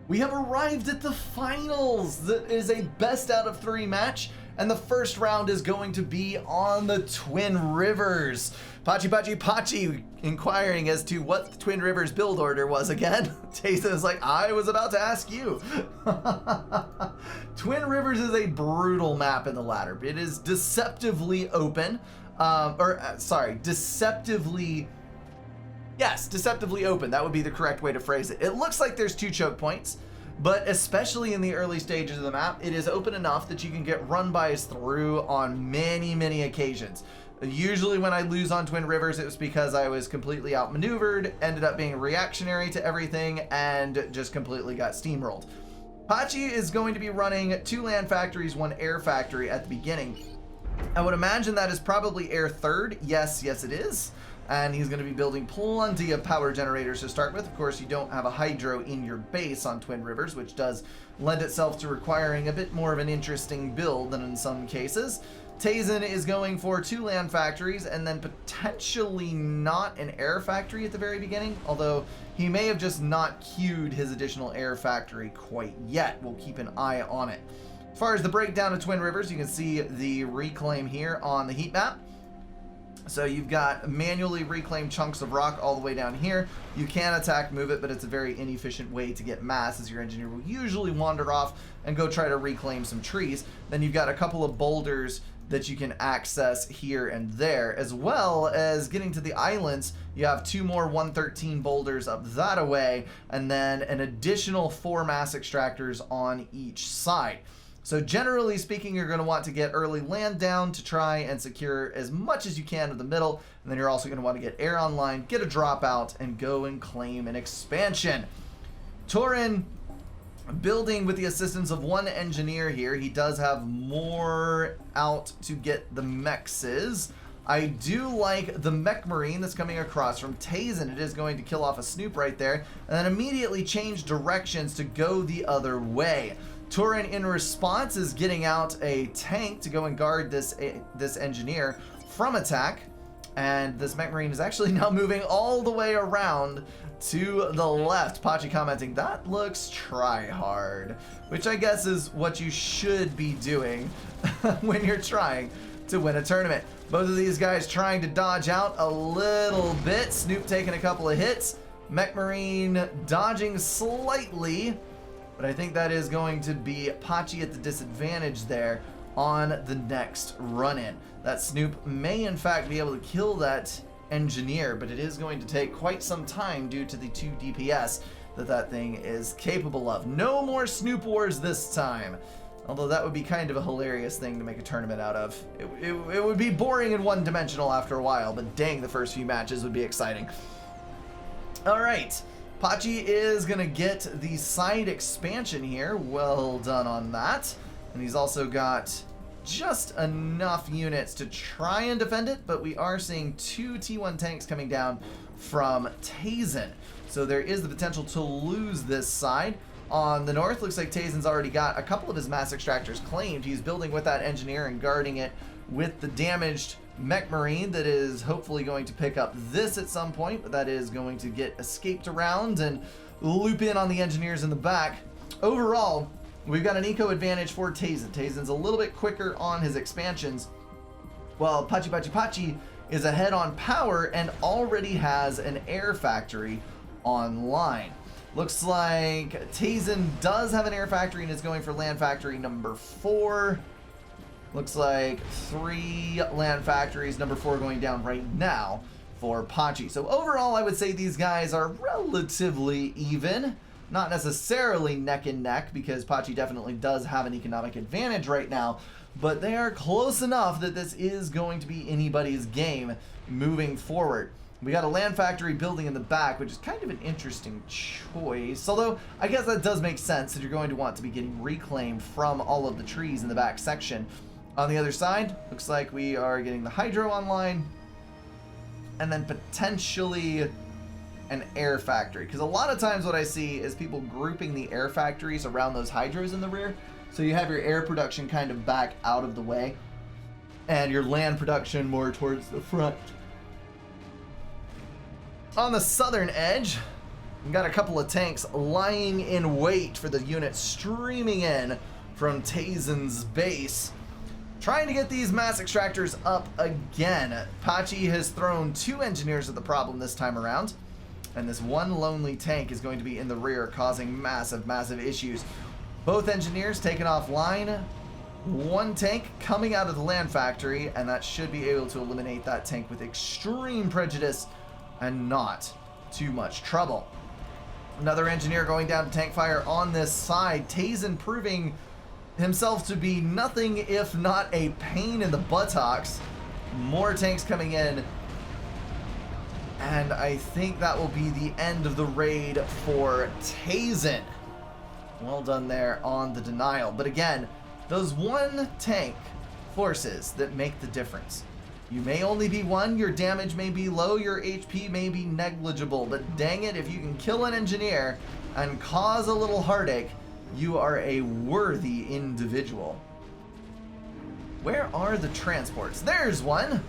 We have arrived at the finals. That is a best out of 3 match, and the first round is going to be on the Twin Rivers. Pachi inquiring as to what the Twin Rivers build order was again. Tayson is like, I was about to ask you. Twin Rivers is a brutal map in the ladder. It is deceptively open. Deceptively open. That would be the correct way to phrase it. It looks like there's 2 choke points, but especially in the early stages of the map, it is open enough that you can get run-bys through on many, many occasions. Usually when I lose on Twin Rivers, it was because I was completely outmaneuvered, ended up being reactionary to everything, and just completely got steamrolled. Pachi is going to be running 2 land factories, 1 air factory at the beginning. I would imagine that is probably air third. Yes, it is. And he's going to be building plenty of power generators to start with. Of course, you don't have a hydro in your base on Twin Rivers, which does lend itself to requiring a bit more of an interesting build than in some cases. Tayson is going for 2 land factories and then potentially not an air factory at the very beginning, although he may have just not queued his additional air factory quite yet. We'll keep an eye on it. As far as the breakdown of Twin Rivers, you can see the reclaim here on the heat map. So you've got manually reclaimed chunks of rock all the way down here. You can attack, move it, but it's a very inefficient way to get mass, as your engineer will usually wander off and go try to reclaim some trees. Then you've got a couple of boulders that you can access here and there, as well as getting to the islands. You have 2 more 113 boulders up that away, and then an additional 4 mass extractors on each side. So generally speaking, you're going to want to get early land down to try and secure as much as you can in the middle, and then you're also going to want to get air online, get a dropout, and go and claim an expansion. Tourney building with the assistance of 1 engineer here. He does have more out to get the mexes. I do like the mech marine that's coming across from Tayson. It is going to kill off a snoop right there, and then immediately change directions to go the other way. Tourney, in response, is getting out a tank to go and guard this engineer from attack, and this mech marine is actually now moving all the way around to the left. Pachi commenting, that looks try hard, which I guess is what you should be doing when you're trying to win a tournament. Both of these guys trying to dodge out a little bit. Snoop taking a couple of hits. Mech marine dodging slightly. But I think that is going to be Pachi at the disadvantage there on the next run-in. That Snoop may in fact be able to kill that engineer, but it is going to take quite some time due to the 2 DPS that thing is capable of. No more Snoop Wars this time. Although that would be kind of a hilarious thing to make a tournament out of. It would be boring and one-dimensional after a while, but dang, the first few matches would be exciting. All right. Pachi is going to get the side expansion here. Well done on that. And he's also got just enough units to try and defend it, but we are seeing 2 T1 tanks coming down from Tayson. So there is the potential to lose this side. On the north, looks like Tayson's already got a couple of his mass extractors claimed. He's building with that engineer and guarding it with the damaged mech marine that is hopefully going to pick up this at some point, but that is going to get escaped around and loop in on the engineers in the back. Overall, we've got an eco advantage for Tayson. Tayson's a little bit quicker on his expansions, while Pachi is ahead on power and already has an air factory online. Looks like Tayson does have an air factory and is going for land factory number 4. Looks like 3 land factories, number 4 going down right now for Pachi. So overall, I would say these guys are relatively even. Not necessarily neck and neck, because Pachi definitely does have an economic advantage right now, but they are close enough that this is going to be anybody's game moving forward. We got a land factory building in the back, which is kind of an interesting choice, although I guess that does make sense that you're going to want to be getting reclaimed from all of the trees in the back section. On the other side, looks like we are getting the hydro online, and then potentially an air factory. Because a lot of times what I see is people grouping the air factories around those hydros in the rear. So you have your air production kind of back out of the way, and your land production more towards the front. On the southern edge, We've got a couple of tanks lying in wait for the unit streaming in from Tazen's base, trying to get these mass extractors up again. Pachi has thrown 2 engineers at the problem this time around, and this one lonely tank is going to be in the rear, causing massive issues. Both engineers taken offline. 1 tank coming out of the land factory, and that should be able to eliminate that tank with extreme prejudice and not too much trouble. Another engineer going down to tank fire on this side. Tazen proving himself to be nothing if not a pain in the buttocks. More tanks coming in, and I think that will be the end of the raid for Tazen. Well done there on the denial. But again, those 1 tank forces that make the difference. You may only be 1, your damage may be low, your HP may be negligible, but dang it, if you can kill an engineer and cause a little heartache, you are a worthy individual. Where are the transports? There's one!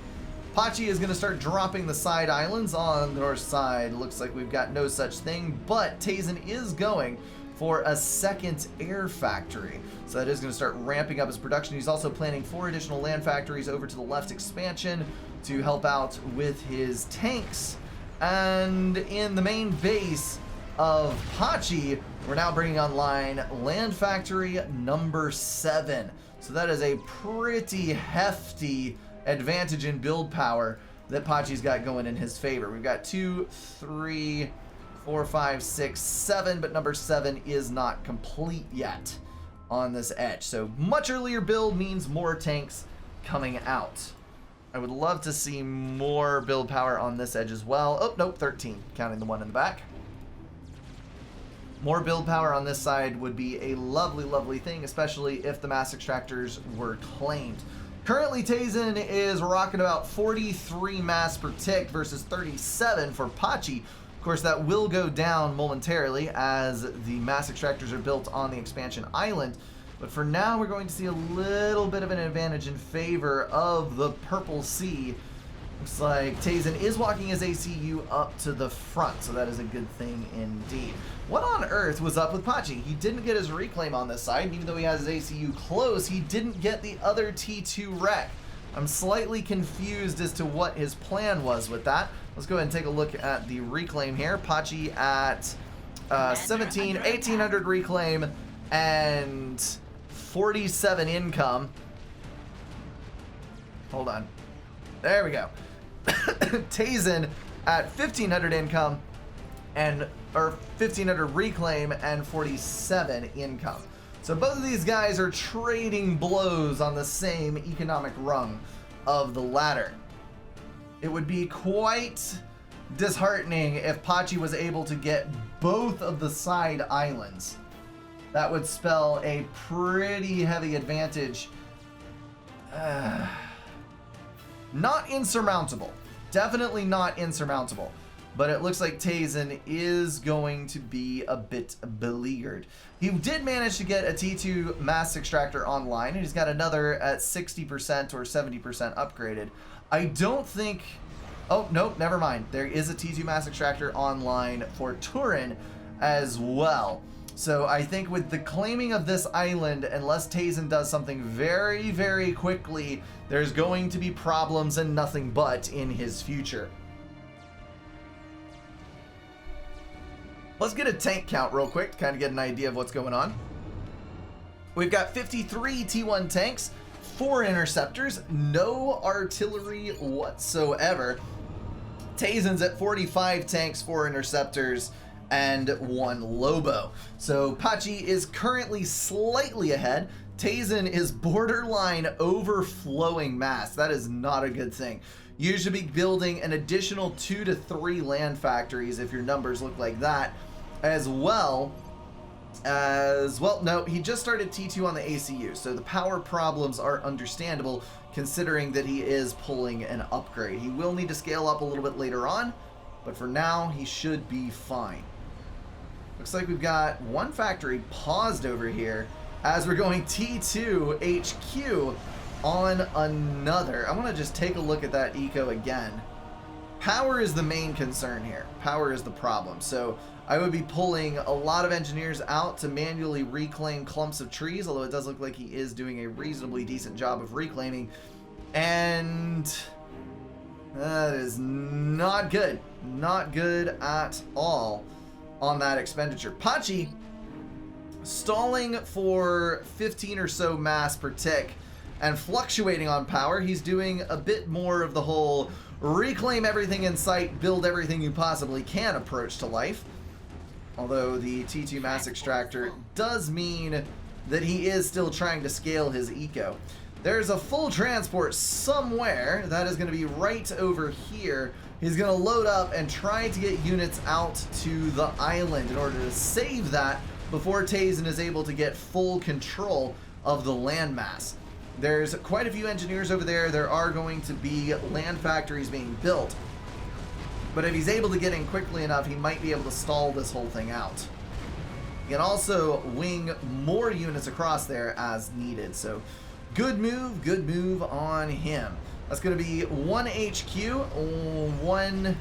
Pachi is going to start dropping the side islands on the north side. Looks like we've got no such thing, but Tazen is going for a second air factory. So that is going to start ramping up his production. He's also planning 4 additional land factories over to the left expansion to help out with his tanks. And in the main base of Pachi, we're now bringing online land factory number 7. So that is a pretty hefty advantage in build power that Pachi's got going in his favor. We've got 2, 3, 4, 5, 6, 7, but number 7 is not complete yet on this edge. So much earlier build means more tanks coming out. I would love to see more build power on this edge as well. Oh, nope, 13, counting the one in the back. More build power on this side would be a lovely thing, especially if the mass extractors were claimed. Currently, Tazen is rocking about 43 mass per tick versus 37 for Pachi. Of course, that will go down momentarily as the mass extractors are built on the expansion island. But for now, we're going to see a little bit of an advantage in favor of the Purple Sea. Looks like Tazen is walking his ACU up to the front, so that is a good thing indeed. What on earth was up with Pachi? He didn't get his reclaim on this side, and even though he has his ACU close, he didn't get the other T2 wreck. I'm slightly confused as to what his plan was with that. Let's go ahead and take a look at the reclaim here. Pachi at 1,800 reclaim and 47 income. Hold on. There we go. Tazen at 1,500 income or 1,500 reclaim and 47 income. So both of these guys are trading blows on the same economic rung of the ladder. It would be quite disheartening if Pachi was able to get both of the side islands. That would spell a pretty heavy advantage. Not insurmountable. Definitely not insurmountable. But it looks like Tazen is going to be a bit beleaguered. He did manage to get a T2 mass extractor online, and he's got another at 60% or 70% upgraded. I don't think... Oh, nope, never mind. There is a T2 mass extractor online for Tourney as well. So I think with the claiming of this island, unless Tazen does something very quickly, there's going to be problems and nothing but in his future. Let's get a tank count real quick to kind of get an idea of what's going on. We've got 53 T1 tanks, 4 interceptors, no artillery whatsoever. Tazen's at 45 tanks, 4 interceptors, and 1 Lobo. So Pachi is currently slightly ahead. Tazen is borderline overflowing mass. That is not a good thing. You should be building an additional 2 to 3 land factories if your numbers look like that, as well. No, he just started T2 on the ACU, so the power problems are understandable considering that he is pulling an upgrade. He will need to scale up a little bit later on, but for now, he should be fine. Looks like we've got one factory paused over here as we're going T2 HQ on another. I want to just take a look at that eco again Power is the main concern here. Power is the problem. So I would be pulling a lot of engineers out to manually reclaim clumps of trees, although it does look like he is doing a reasonably decent job of reclaiming. And that is not good. Not good at all on that expenditure. Pachi stalling for 15 or so mass per tick and fluctuating on power. He's doing a bit more of the whole reclaim everything in sight, build everything you possibly can approach to life. Although the T2 mass extractor does mean that he is still trying to scale his eco. There's a full transport somewhere that is going to be right over here. He's going to load up and try to get units out to the island in order to save that before Tazen is able to get full control of the landmass. There's quite a few engineers over there. There are going to be land factories being built. But if he's able to get in quickly enough, he might be able to stall this whole thing out. He can also wing more units across there as needed. So good move on him. That's going to be 1 HQ, 1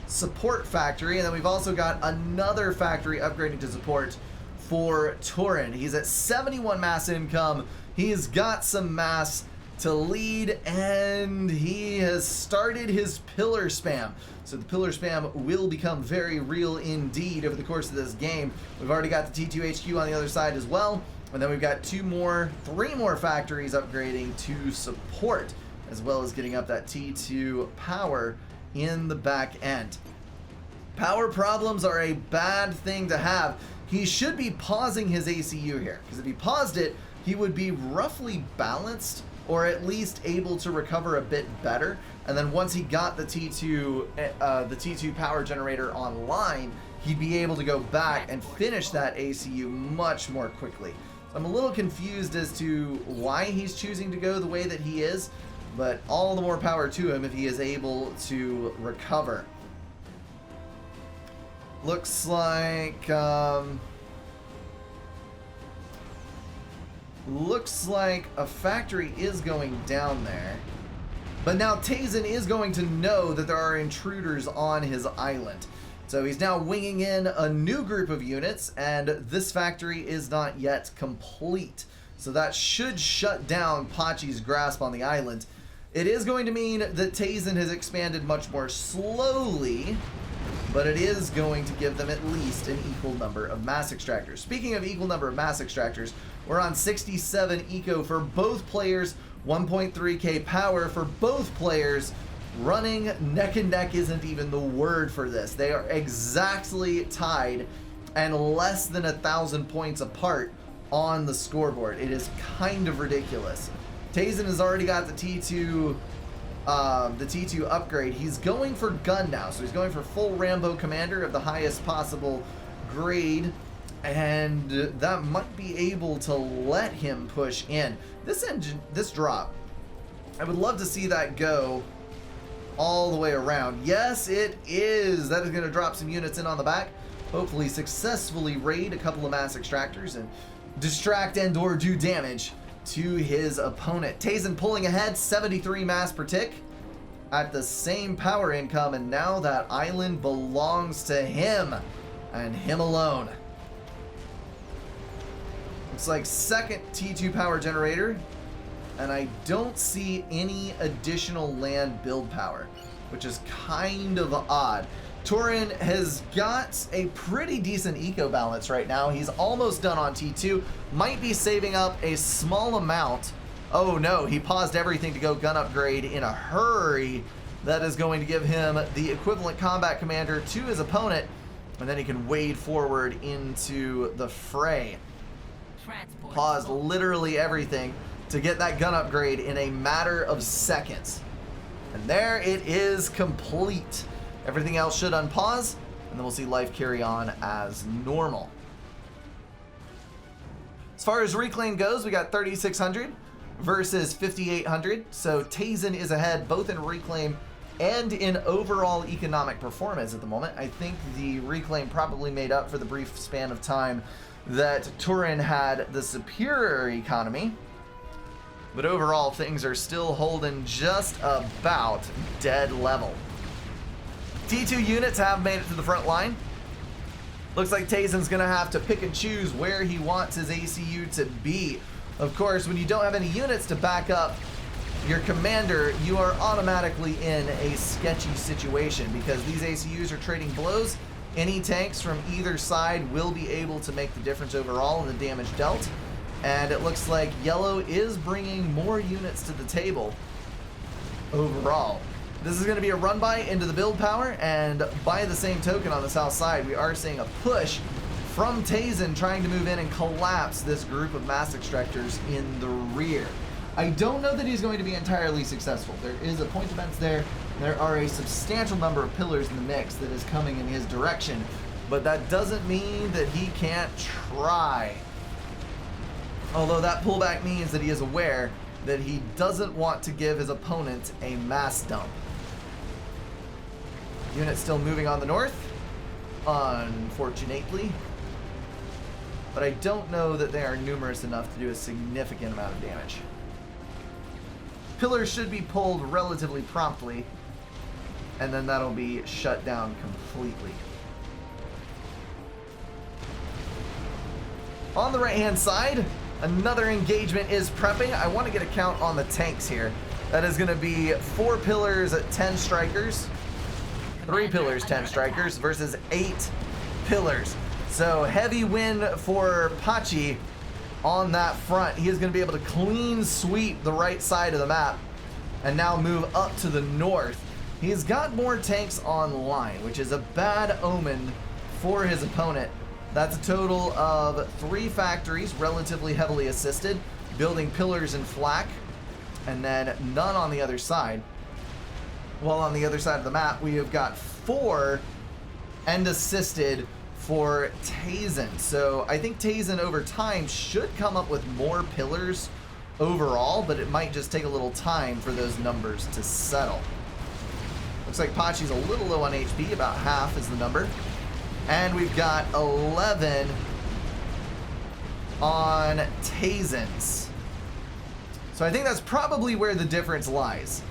support factory, and then we've also got another factory upgrading to support for Tourney. He's at 71 mass income. He's got some mass to lead, and he has started his pillar spam. So the pillar spam will become very real indeed over the course of this game. We've already got the T2 HQ on the other side as well, and then we've got 3 more factories upgrading to support, as well as getting up that T2 power in the back end. Power problems are a bad thing to have. He should be pausing his ACU here, because if he paused it, he would be roughly balanced, or at least able to recover a bit better. And then once he got the T2 power generator online, he'd be able to go back and finish that ACU much more quickly. So I'm a little confused as to why he's choosing to go the way that he is, but all the more power to him if he is able to recover. Looks like a factory is going down there. But now Tazen is going to know that there are intruders on his island. So he's now winging in a new group of units, and this factory is not yet complete. So that should shut down Pachi's grasp on the island. It is going to mean that Tazen has expanded much more slowly, but it is going to give them at least an equal number of mass extractors. Speaking of equal number of mass extractors, we're on 67 eco for both players, 1.3k power for both players. Running neck and neck isn't even the word for this. They are exactly tied and less than 1,000 points apart on the scoreboard. It is kind of ridiculous. Tazen has already got the T2 upgrade. He's going for gun now, so he's going for full Rambo commander of the highest possible grade, and that might be able to let him push in. This drop, I would love to see that go all the way around. Yes, it is. That is going to drop some units in on the back. Hopefully successfully raid a couple of mass extractors and distract and or do damage to his opponent. Tazen pulling ahead, 73 mass per tick at the same power income, and now that island belongs to him and him alone. Looks like second T2 power generator, and I don't see any additional land build power, which is kind of odd. Torin has got a pretty decent eco balance right now. He's almost done on T2, might be saving up a small amount. Oh no, he paused everything to go gun upgrade in a hurry. That is going to give him the equivalent combat commander to his opponent, and then he can wade forward into the fray. Paused literally everything to get that gun upgrade in a matter of seconds. And there it is, complete. Everything else should unpause, and then we'll see life carry on as normal. As far as reclaim goes, we got 3,600 versus 5,800. So Tazen is ahead both in reclaim and in overall economic performance at the moment. I think the reclaim probably made up for the brief span of time that Turin had the superior economy. But overall, things are still holding just about dead level. T2 units have made it to the front line. Looks like Tazen's gonna have to pick and choose where he wants his ACU to be. Of course, when you don't have any units to back up your commander, you are automatically in a sketchy situation because these ACUs are trading blows. Any tanks from either side will be able to make the difference overall in the damage dealt. And it looks like yellow is bringing more units to the table overall. This is going to be a run by into the build power, and by the same token on the south side, we are seeing a push from Tazen trying to move in and collapse this group of mass extractors in the rear. I don't know that he's going to be entirely successful. There is a point defense there. There are a substantial number of pillars in the mix that is coming in his direction, but that doesn't mean that he can't try. Although that pullback means that he is aware that he doesn't want to give his opponent a mass dump. Unit still moving on the north, unfortunately. But I don't know that they are numerous enough to do a significant amount of damage. Pillars should be pulled relatively promptly, and then that'll be shut down completely. On the right-hand side, another engagement is prepping. I want to get a count on the tanks here. That is going to be 4 pillars at 10 strikers, 3 pillars, 10 strikers versus 8 pillars. So heavy win for Pachi on that front. He is going to be able to clean sweep the right side of the map and now move up to the north. He's got more tanks online, which is a bad omen for his opponent. That's a total of 3 factories, relatively heavily assisted, building pillars and flak, and then none on the other side. While on the other side of the map, we have got 4 end assisted for Tazen. So I think Tazen over time should come up with more pillars overall, but it might just take a little time for those numbers to settle. Looks like Pachi's a little low on HP, about half is the number. And we've got 11 on Tazen's. So I think that's probably where the difference lies.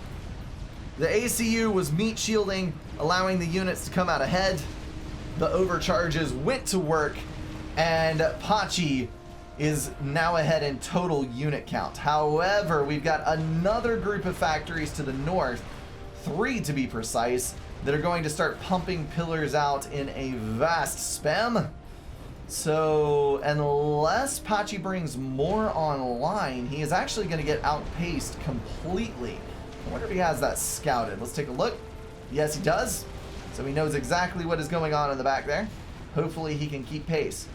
The ACU was meat shielding, allowing the units to come out ahead. The overcharges went to work, and Pachi is now ahead in total unit count. However, we've got another group of factories to the north, 3 to be precise, that are going to start pumping pillars out in a vast spam. So unless Pachi brings more online, he is actually going to get outpaced completely. I wonder if he has that scouted. Let's take a look. Yes, he does. So he knows exactly what is going on in the back there. Hopefully he can keep pace.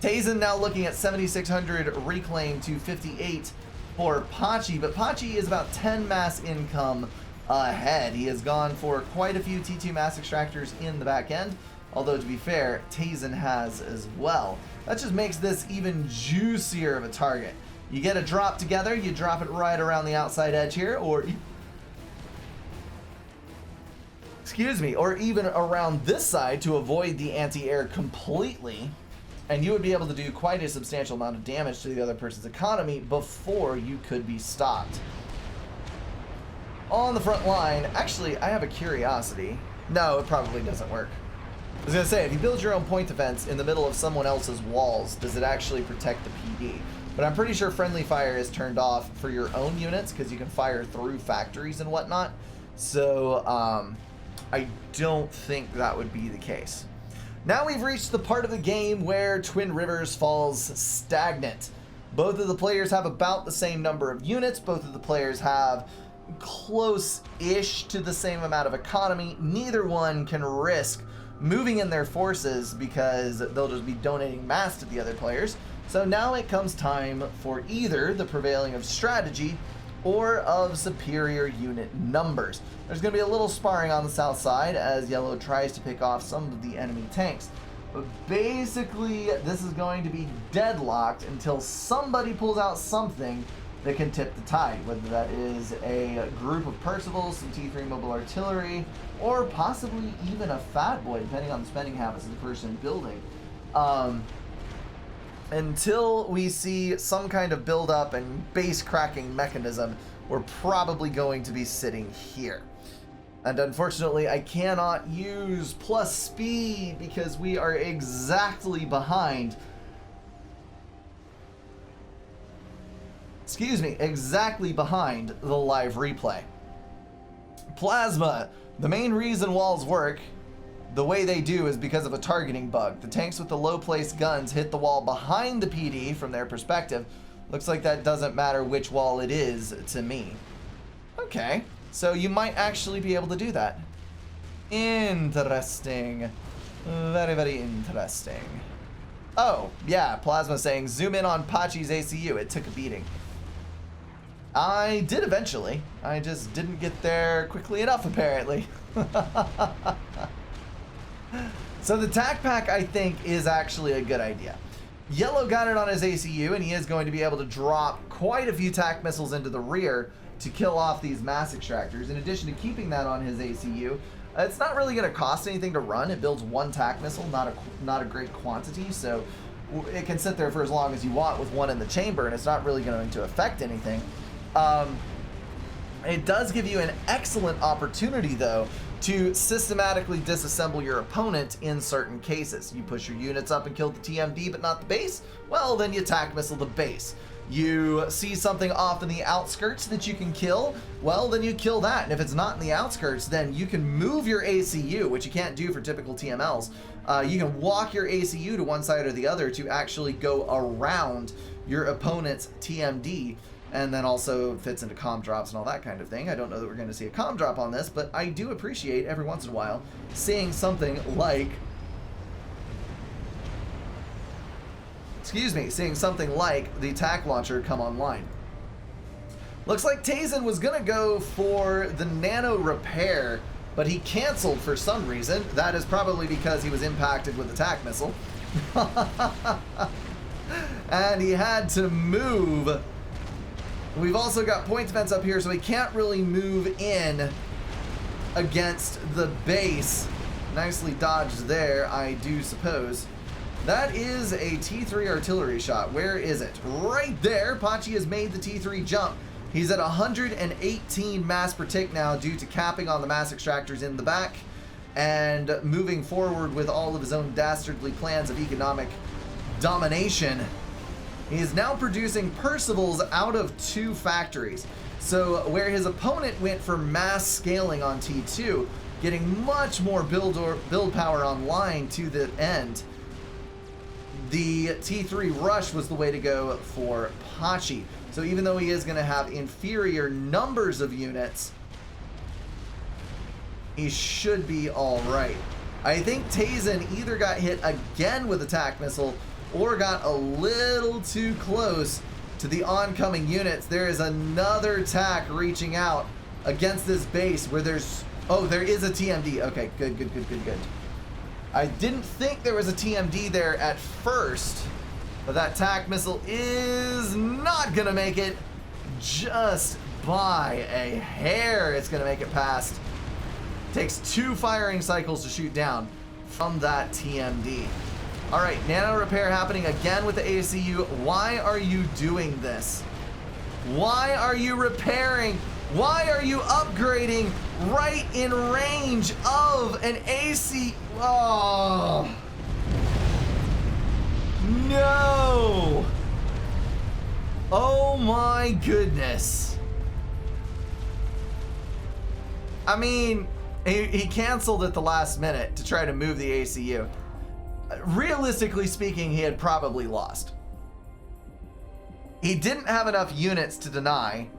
Tazen now looking at 7,600 reclaim to 58 for Pachi, but Pachi is about 10 mass income ahead. He has gone for quite a few T2 mass extractors in the back end, although to be fair, Tazen has as well. That just makes this even juicier of a target. You get a drop together, you drop it right around the outside edge here, or or even around this side to avoid the anti-air completely, and you would be able to do quite a substantial amount of damage to the other person's economy before you could be stopped. On the front line, actually, I have a curiosity. No, it probably doesn't work. I was going to say, if you build your own point defense in the middle of someone else's walls, does it actually protect the PD? But I'm pretty sure friendly fire is turned off for your own units because you can fire through factories and whatnot. So, I don't think that would be the case. Now we've reached the part of the game where Twin Rivers falls stagnant. Both of the players have about the same number of units. Both of the players have close-ish to the same amount of economy. Neither one can risk moving in their forces because they'll just be donating mass to the other players. So now it comes time for either the prevailing of strategy or of superior unit numbers. There's going to be a little sparring on the south side as Yellow tries to pick off some of the enemy tanks. But basically, this is going to be deadlocked until somebody pulls out something that can tip the tide, whether that is a group of Percivals, some T3 mobile artillery, or possibly even a Fat Boy, depending on the spending habits of the person building. Until we see some kind of build-up and base cracking mechanism, we're probably going to be sitting here. And unfortunately, I cannot use plus speed because we are exactly behind. Excuse me, exactly behind the live replay. Plasma, the main reason walls work the way they do is because of a targeting bug. The tanks with the low placed guns hit the wall behind the PD from their perspective. Looks like that doesn't matter which wall it is to me. Okay, so you might actually be able to do that. Interesting. Very, very interesting. Oh, yeah, Plasma saying zoom in on Pachi's ACU. It took a beating. I did eventually. I just didn't get there quickly enough, apparently. So the tac pack, I think, is actually a good idea. Yellow got it on his ACU, and he is going to be able to drop quite a few tac missiles into the rear to kill off these mass extractors. In addition to keeping that on his ACU, it's not really going to cost anything to run. It builds one tac missile, not a great quantity, so it can sit there for as long as you want with one in the chamber, and it's not really going to affect anything. It does give you an excellent opportunity, though, to systematically disassemble your opponent in certain cases. You push your units up and kill the TMD but not the base, well, then you tac missile the base. You see something off in the outskirts that you can kill, well, then you kill that. And if it's not in the outskirts, then you can move your ACU, which you can't do for typical TMLs. You can walk your ACU to one side or the other to actually go around your opponent's TMD, and then also fits into comm drops and all that kind of thing. I don't know that we're going to see a comm drop on this, but I do appreciate every once in a while seeing something like, seeing something like the tac launcher come online. Looks like Tazen was going to go for the nano repair, but he canceled for some reason. That is probably because he was impacted with the tac missile. And he had to move. We've also got point defense up here, so he can't really move in against the base. Nicely dodged there, I do suppose. That is a T3 artillery shot. Where is it? Right there. Pachi has made the T3 jump. He's at 118 mass per tick now due to capping on the mass extractors in the back and moving forward with all of his own dastardly plans of economic domination. He is now producing Percivals out of 2 factories. So where his opponent went for mass scaling on T2, getting much more build power online to the end, the T3 rush was the way to go for Pachi. So even though he is going to have inferior numbers of units, he should be all right. I think Tazen either got hit again with a tac missile or got a little too close to the oncoming units. There is another tac reaching out against this base where there's... Oh, there is a TMD. Okay, good. I didn't think there was a TMD there at first, but that tac missile is not gonna make it. Just by a hair, it's gonna make it past. Takes 2 firing cycles to shoot down from that TMD. All right, nano repair happening again with the ACU. Why are you doing this? Why are you repairing? Why are you upgrading right in range of an AC? Oh. No. Oh my goodness. I mean, he canceled at the last minute to try to move the ACU. Realistically speaking, he had probably lost. He didn't have enough units to deny.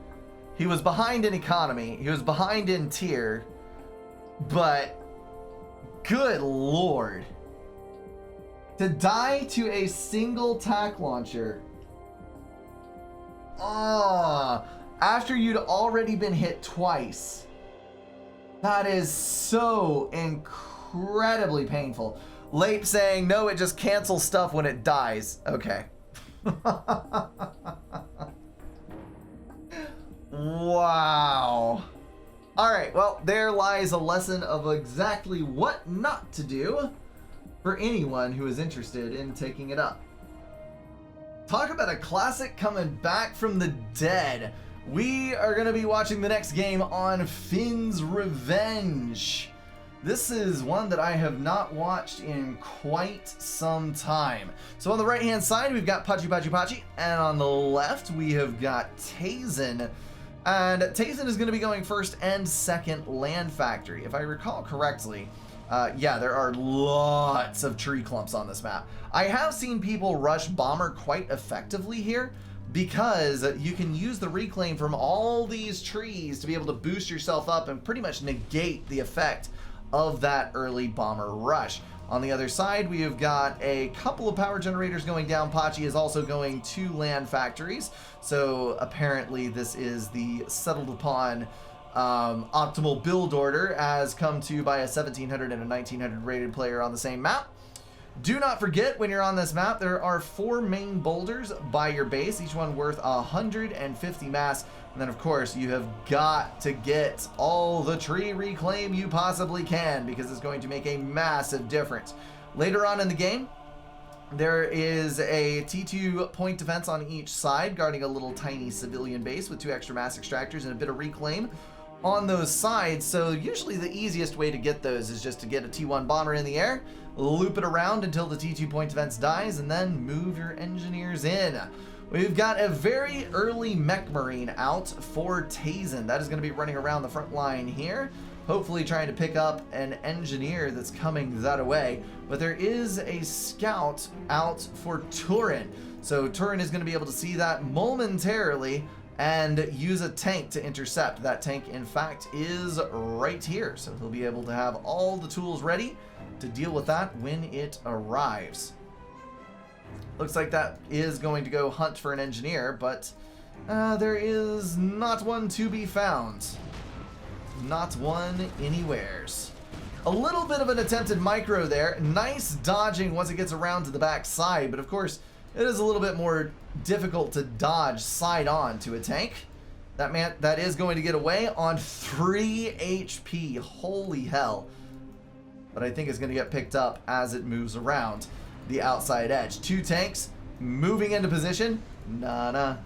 He was behind in economy. He was behind in tier. But good lord. To die to a single tac launcher. After you'd already been hit twice. That is so incredibly painful. Lape saying, no, it just cancels stuff when it dies. Okay. Wow. All right, well, there lies a lesson of exactly what not to do for anyone who is interested in taking it up. Talk about a classic coming back from the dead. We are going to be watching the next game on Finn's Revenge. This is one that I have not watched in quite some time. So on the right hand side, we've got Pachi, and on the left, we have got Tazen. And Tazen is going to be going first and second land factory. If I recall correctly, yeah, there are lots of tree clumps on this map. I have seen people rush Bomber quite effectively here because you can use the reclaim from all these trees to be able to boost yourself up and pretty much negate the effect of that early Bomber rush. On the other side, we have got a couple of power generators going down. Pachi is also going to land factories. So apparently this is the settled upon optimal build order as come to by a 1700 and a 1900 rated player on the same map. Do not forget, when you're on this map, there are 4 main boulders by your base, each one worth 150 mass. And then, of course, you have got to get all the tree reclaim you possibly can because it's going to make a massive difference. Later on in the game, there is a T2 point defense on each side, guarding a little tiny civilian base with 2 extra mass extractors and a bit of reclaim on those sides. So usually the easiest way to get those is just to get a T1 bomber in the air, loop it around until the T2 point defense dies, and then move your engineers in. We've got a very early mech marine out for Tazen. That is going to be running around the front line here, hopefully trying to pick up an engineer that's coming that way. But there is a scout out for Tourney. So Tourney is going to be able to see that momentarily and use a tank to intercept. That tank, in fact, is right here. So he'll be able to have all the tools ready to deal with that when it arrives. Looks like that is going to go hunt for an engineer, but there is not one to be found. Not one anywheres. A little bit of an attempted micro there. Nice dodging once it gets around to the back side, but of course it is a little bit more difficult to dodge side on to a tank. That is going to get away on 3 HP. Holy hell. But I think it's going to get picked up as it moves around the outside edge. 2 tanks moving into position. Na-na,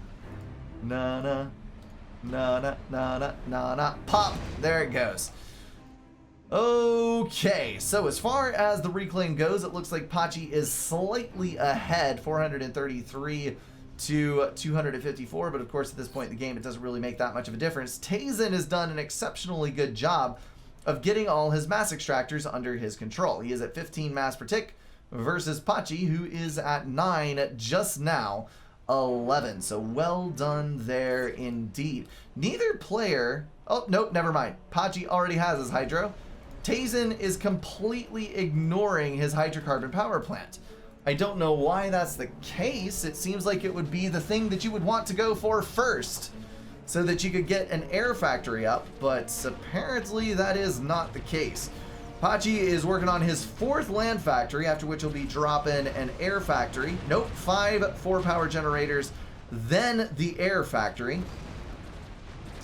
na-na, na-na, na-na, na-na. Pop. There it goes. Okay, so as far as the reclaim goes, it looks like Pachi is slightly ahead, 433 to 254, but of course at this point in the game it doesn't really make that much of a difference. Tazen has done an exceptionally good job of getting all his mass extractors under his control. He is at 15 mass per tick versus Pachi, who is at 9 just now, 11. So well done there indeed. Neither player... Oh, nope, never mind. Pachi already has his hydro. Tazen is completely ignoring his hydrocarbon power plant. I don't know why that's the case. It seems like it would be the thing that you would want to go for first so that you could get an air factory up, but apparently that is not the case. Pachi is working on his 4th land factory, after which he'll be dropping an air factory. Nope, 5 4-power generators, then the air factory.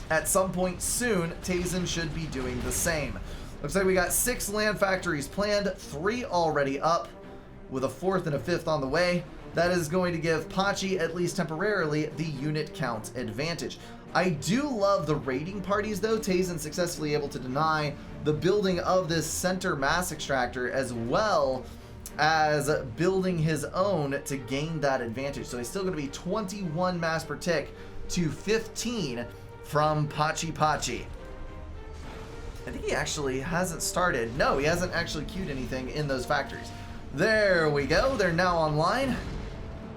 At some point soon, Tazen should be doing the same. Looks like we got 6 land factories planned, 3 already up, with a 4th and a 5th on the way. That is going to give Pachi, at least temporarily, the unit count advantage. I do love the raiding parties though. Tazen successfully able to deny the building of this center mass extractor as well as building his own to gain that advantage. So he's still going to be 21 mass per tick to 15 from Pachi. I think he actually hasn't started. No, he hasn't actually queued anything in those factories. There we go. They're now online.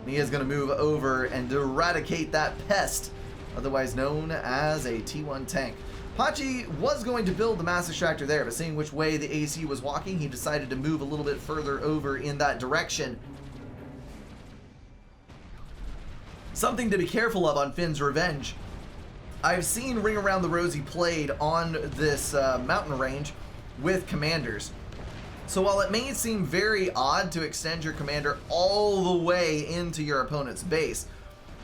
He is going to move over and eradicate that pest, otherwise known as a T1 tank. Pachi was going to build the mass extractor there, but seeing which way the AC was walking, he decided to move a little bit further over in that direction. Something to be careful of on Finn's Revenge. I've seen Ring Around the Rosie played on this mountain range with commanders. So while it may seem very odd to extend your commander all the way into your opponent's base,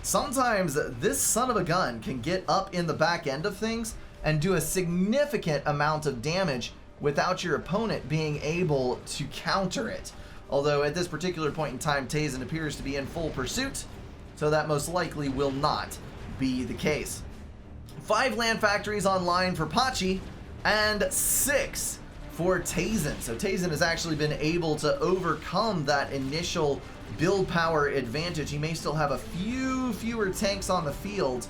sometimes this son of a gun can get up in the back end of things and do a significant amount of damage without your opponent being able to counter it. Although at this particular point in time, Tazen appears to be in full pursuit, so that most likely will not be the case. 5 land factories online for Pachi, and 6 for Tazen. So Tazen has actually been able to overcome that initial build power advantage. He may still have a few fewer tanks on the field.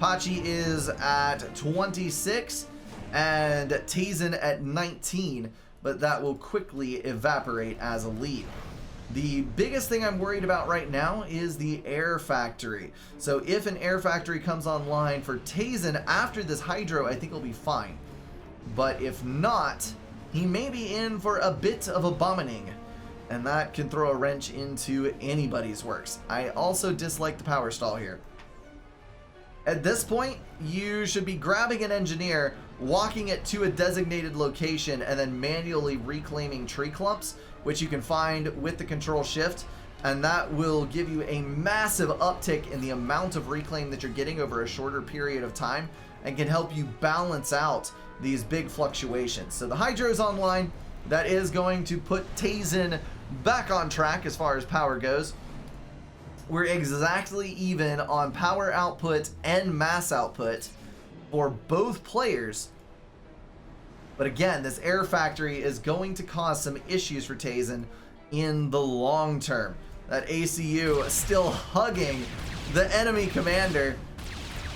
Pachi is at 26 and Tazen at 19, but that will quickly evaporate as a lead. The biggest thing I'm worried about right now is the air factory. So if an air factory comes online for Tazen after this hydro, I think he'll be fine. But if not, he may be in for a bit of a bombing, and that can throw a wrench into anybody's works. I also dislike the power stall here. At this point, you should be grabbing an engineer, walking it to a designated location, and then manually reclaiming tree clumps, which you can find with the control shift, and that will give you a massive uptick in the amount of reclaim that you're getting over a shorter period of time, and can help you balance out these big fluctuations. So the hydro is online. That is going to put Tazen back on track as far as power goes. We're exactly even on power output and mass output for both players. But again, this air factory is going to cause some issues for Tazen in the long term. That ACU still hugging the enemy commander.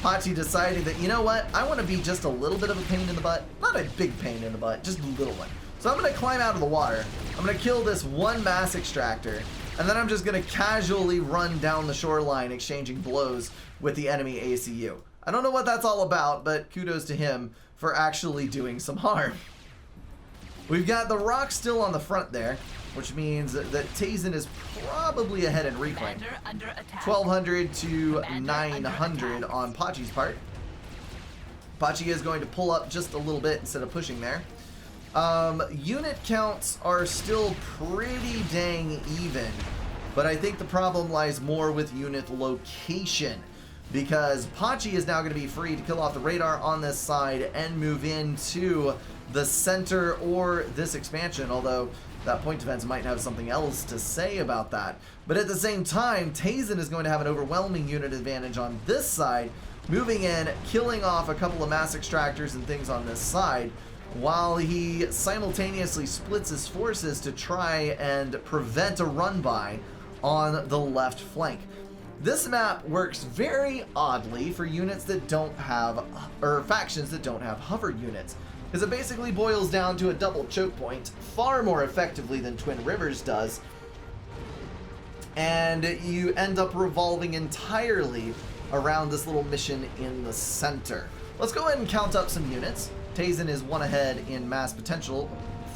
Pachi decided that, you know what, I want to be just a little bit of a pain in the butt. Not a big pain in the butt, just a little one. So I'm going to climb out of the water. I'm going to kill this one mass extractor. And then I'm just going to casually run down the shoreline exchanging blows with the enemy ACU. I don't know what that's all about, but kudos to him for actually doing some harm. We've got the rock still on the front there, which means that Tazen is probably ahead in reclaim. 1200 to 900 on Pachi's part. Pachi is going to pull up just a little bit instead of pushing there. Unit counts are still pretty dang even, but I think the problem lies more with unit location, because Pachi is now going to be free to kill off the radar on this side and move into the center or this expansion, although that point defense might have something else to say about that. But at the same time, Tazen is going to have an overwhelming unit advantage on this side, moving in, killing off a couple of mass extractors and things on this side, while he simultaneously splits his forces to try and prevent a run-by on the left flank. This map works very oddly for units that don't have, or factions that don't have hover units, because it basically boils down to a double choke point far more effectively than Twin Rivers does, and you end up revolving entirely around this little mission in the center. Let's go ahead and count up some units. Tazen is one ahead in mass potential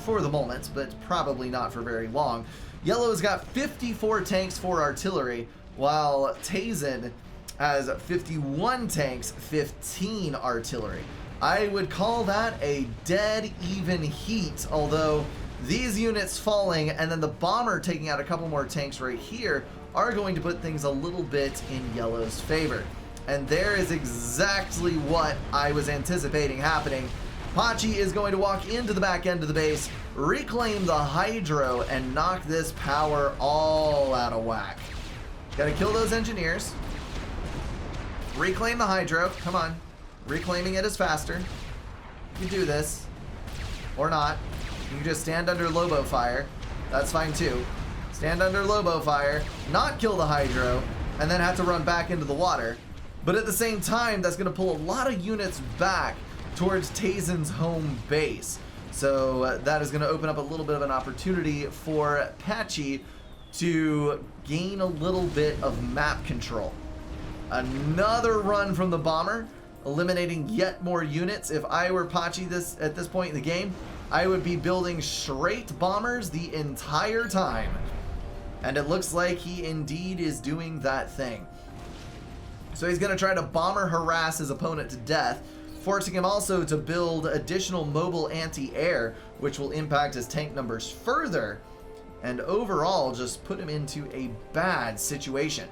for the moment, but probably not for very long. Yellow's got 54 tanks for artillery, while Tazen has 51 tanks, 15 artillery. I would call that a dead even heat, although these units falling and then the bomber taking out a couple more tanks right here are going to put things a little bit in Yellow's favor. And there is exactly what I was anticipating happening. Pachi is going to walk into the back end of the base, reclaim the hydro, and knock this power all out of whack. Gotta kill those engineers. Reclaim the hydro. Come on. Reclaiming it is faster. You can do this. Or not. You can just stand under Lobo fire. That's fine too. Stand under Lobo fire, not kill the hydro, and then have to run back into the water. But at the same time, that's going to pull a lot of units back towards Tazen's home base. So that is going to open up a little bit of an opportunity for Pachi to gain a little bit of map control. Another run from the bomber, eliminating yet more units. If I were Pachi at this point in the game, I would be building straight bombers the entire time. And it looks like he indeed is doing that thing. So he's going to try to bomber harass his opponent to death, forcing him also to build additional mobile anti-air, which will impact his tank numbers further, and overall just put him into a bad situation.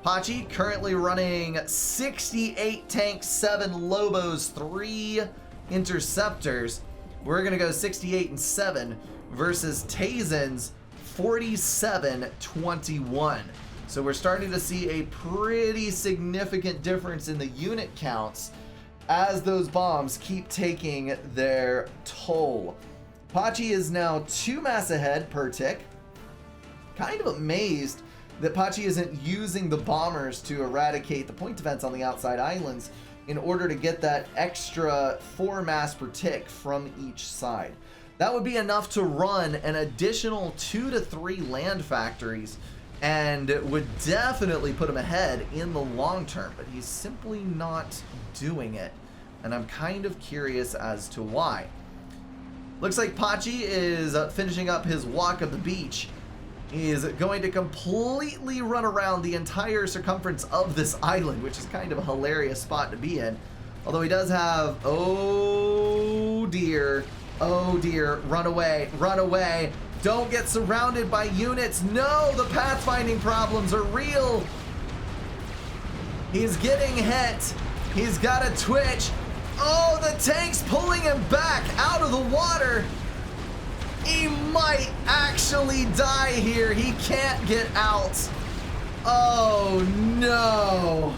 Pachi currently running 68 tanks, 7 Lobos, 3 interceptors. We're going to go 68 and 7 versus Tazen's 47-21. So we're starting to see a pretty significant difference in the unit counts. as those bombs keep taking their toll. Pachi is now 2 mass ahead per tick. Kind of amazed that Pachi isn't using the bombers to eradicate the point defense on the outside islands in order to get that extra 4 mass per tick from each side. That would be enough to run an additional 2 to 3 land factories and would definitely put him ahead in the long term, but he's simply not doing it, and I'm kind of curious as to why. Looks like Pachi is finishing up his walk of the beach. He is going to completely run around the entire circumference of this island, which is kind of a hilarious spot to be in. Although he does have, oh dear, run away. Don't get surrounded by units. No, the pathfinding problems are real. He's getting hit. He's got a twitch. Oh, the tank's pulling him back out of the water. He might actually die here. He can't get out. Oh, no.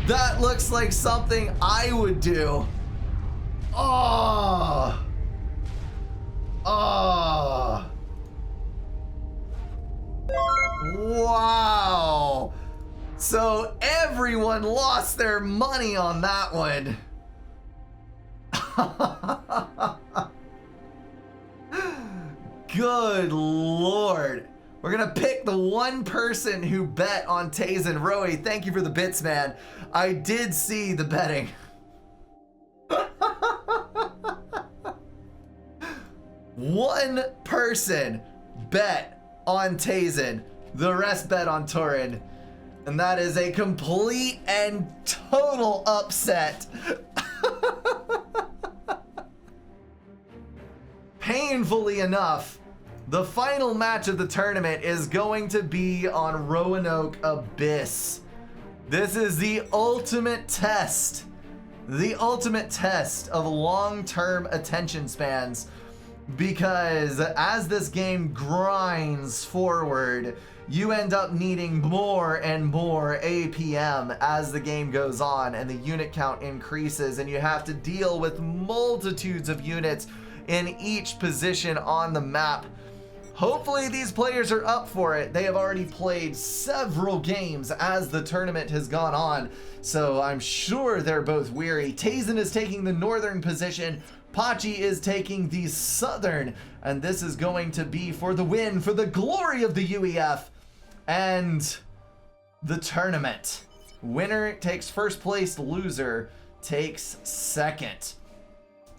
That looks like something I would do. Oh. Oh. Wow. So everyone lost their money on that one. Good Lord. We're gonna pick the one person who bet on Tazen. Roey, thank you for the bits, man. I did see the betting. One person bet on Tazen. The rest bet on Tourney. And that is a complete and total upset. Painfully enough, the final match of the tournament is going to be on Roanoke Abyss. This is the ultimate test. The ultimate test of long-term attention spans. Because as this game grinds forward, you end up needing more and more APM as the game goes on and the unit count increases, and you have to deal with multitudes of units in each position on the map. Hopefully these players are up for it. They have already played several games as the tournament has gone on, so I'm sure they're both weary. Tazen is taking the northern position. Pachi is taking the southern, and this is going to be for the win, for the glory of the UEF and the tournament. Winner takes first place, loser takes second.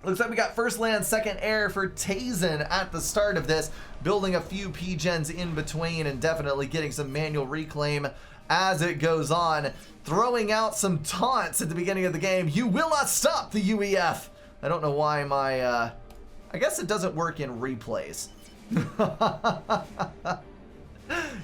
Looks like we got first land, second air for Tazen at the start of this, building a few P-gens in between and definitely getting some manual reclaim as it goes on, throwing out some taunts at the beginning of the game. You will not stop the UEF. I don't know why my, I guess it doesn't work in replays.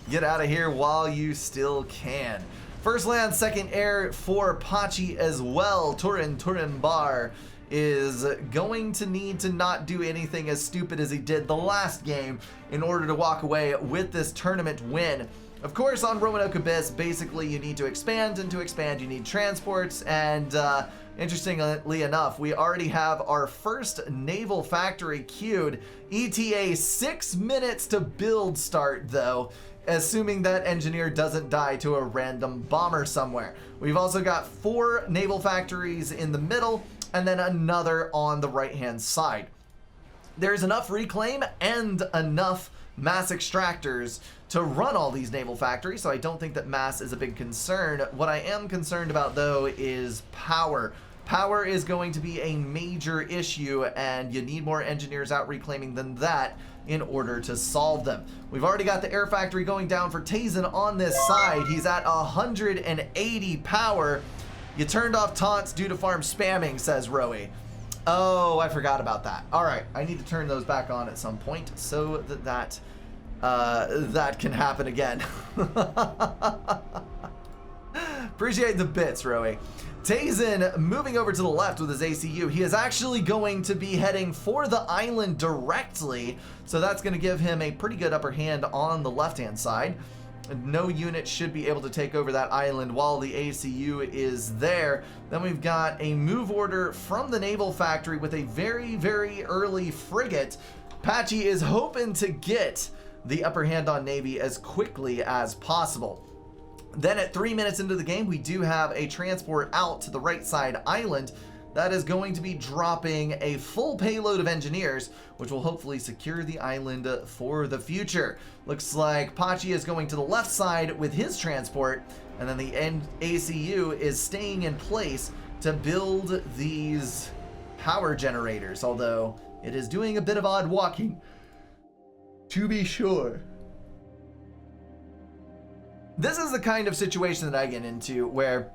Get out of here while you still can. First land, second air for Pachi as well. Turin Bar is going to need to not do anything as stupid as he did the last game in order to walk away with this tournament win. Of course, on Roanoke Abyss, basically you need to expand, and to expand you need transports, and interestingly enough, we already have our first naval factory queued. ETA 6 minutes to build start though, assuming that engineer doesn't die to a random bomber somewhere. We've also got 4 naval factories in the middle, and then another on the right-hand side. There's enough reclaim and enough mass extractors to run all these naval factories, so I don't think that mass is a big concern. What I am concerned about, though, is power. Power is going to be a major issue, and you need more engineers out reclaiming than that in order to solve them. We've already got the air factory going down for Tazen on this side. He's at 180 power. You turned off taunts due to farm spamming, says Roey. Oh, I forgot about that. All right, I need to turn those back on at some point so that that can happen again. Appreciate the bits, Roey. Tazen moving over to the left with his ACU. He is actually going to be heading for the island directly, so that's going to give him a pretty good upper hand on the left-hand side. No unit should be able to take over that island while the ACU is there. Then we've got a move order from the Naval Factory with a very, very early frigate. Patchy is hoping to get the upper hand on Navy as quickly as possible. Then at 3 minutes into the game, we do have a transport out to the right side island that is going to be dropping a full payload of engineers, which will hopefully secure the island for the future. Looks like Pachi is going to the left side with his transport, and then the ACU is staying in place to build these power generators, although it is doing a bit of odd walking, to be sure. This is the kind of situation that I get into where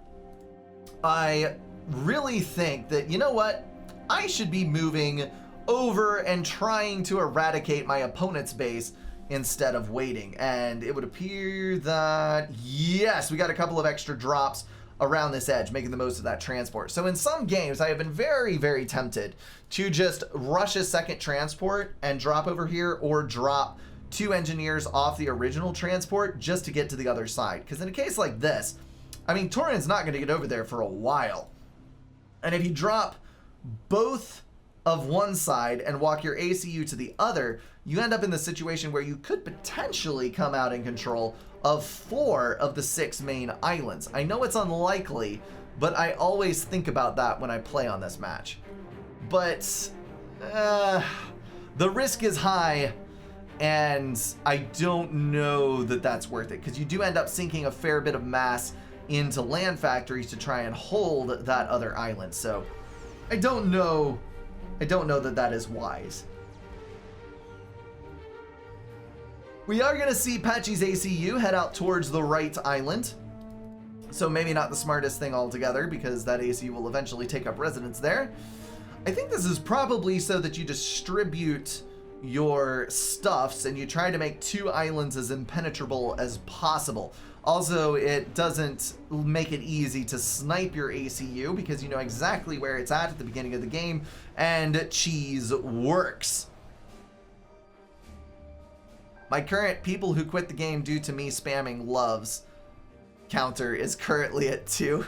I really think that, you know what, I should be moving over and trying to eradicate my opponent's base instead of waiting. And it would appear that, yes, we got a couple of extra drops around this edge, making the most of that transport. So in some games, I have been very, very tempted to just rush a second transport and drop over here, or drop 2 engineers off the original transport just to get to the other side. Because in a case like this, I mean, Tourney's not going to get over there for a while. And if you drop both of one side and walk your ACU to the other, you end up in the situation where you could potentially come out in control of 4 of the 6 main islands. I know it's unlikely, but I always think about that when I play on this match. But the risk is high, and I don't know that that's worth it, because you do end up sinking a fair bit of mass into land factories to try and hold that other island. So I don't know that that is wise. We are going to see Patchy's ACU head out towards the right island. So maybe not the smartest thing altogether, because that ACU will eventually take up residence there. I think this is probably so that you distribute your stuffs and you try to make 2 islands as impenetrable as possible. Also, it doesn't make it easy to snipe your ACU because you know exactly where it's at the beginning of the game, and cheese works. My current people who quit the game due to me spamming loves counter is currently at 2.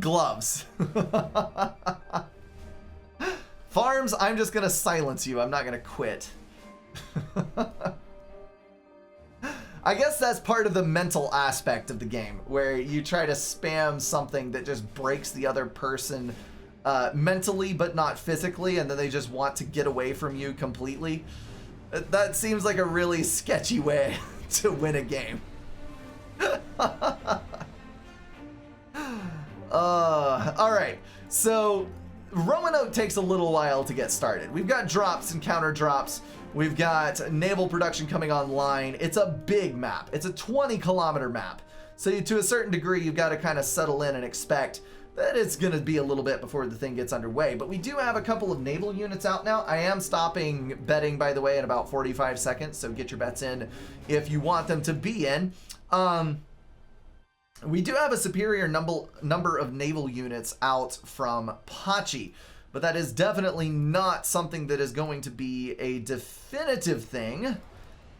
Gloves. Farms, I'm just gonna silence you. I'm not gonna quit. I guess that's part of the mental aspect of the game, where you try to spam something that just breaks the other person mentally but not physically, and then they just want to get away from you completely. That seems like a really sketchy way to win a game. Alright, so Roanoke takes a little while to get started. We've got drops and counter drops. We've got naval production coming online. It's a big map. It's a 20-kilometer map. So to a certain degree, you've got to kind of settle in and expect that it's going to be a little bit before the thing gets underway. But we do have a couple of naval units out now. I am stopping betting, by the way, in about 45 seconds. So get your bets in if you want them to be in. We do have a superior number of naval units out from Pachi, but that is definitely not something that is going to be a definitive thing